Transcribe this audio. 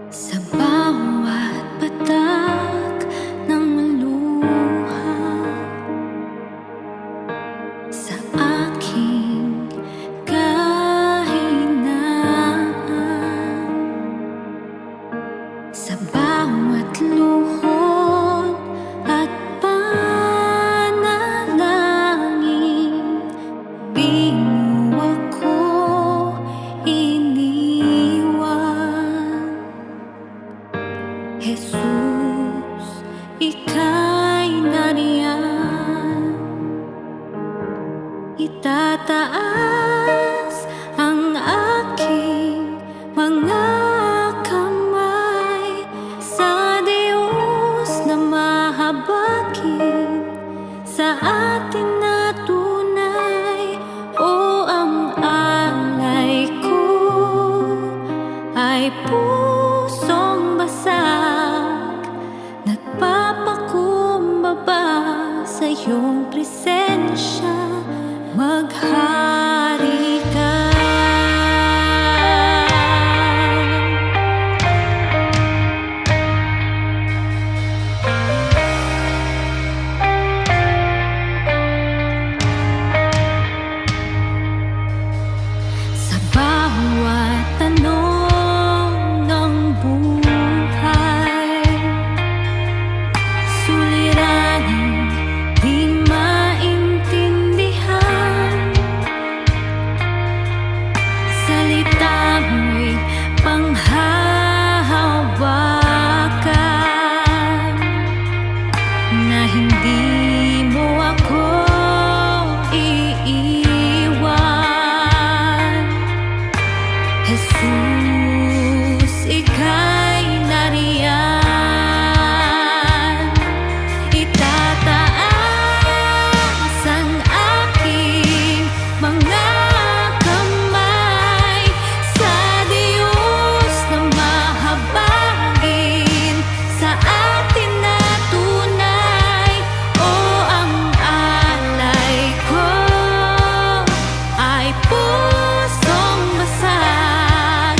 Sa bawat patak ng luha, sa aking kahinaan, sa bawat luhod at panalangin, di mo ako iniwan. Jesus, ika'y nariyan. Itataas ang aking mga kamay sa Diyos na mahabagin, sa atin na tunay. O ang alay ko ay pusong basag, nagpapakumbaba sa iyong presensya. Maghari ka. Sa bawat tanong ng buhay, suliranin di maintindihan, salita mo'y panghahawakan, na hindi mo ako iiwan. Jesus, ika'y nariyan. Itataas ang aking mga kamay sa Diyos na mahabagin, sa atin na tunay. O ang alay ko ay pusong basag,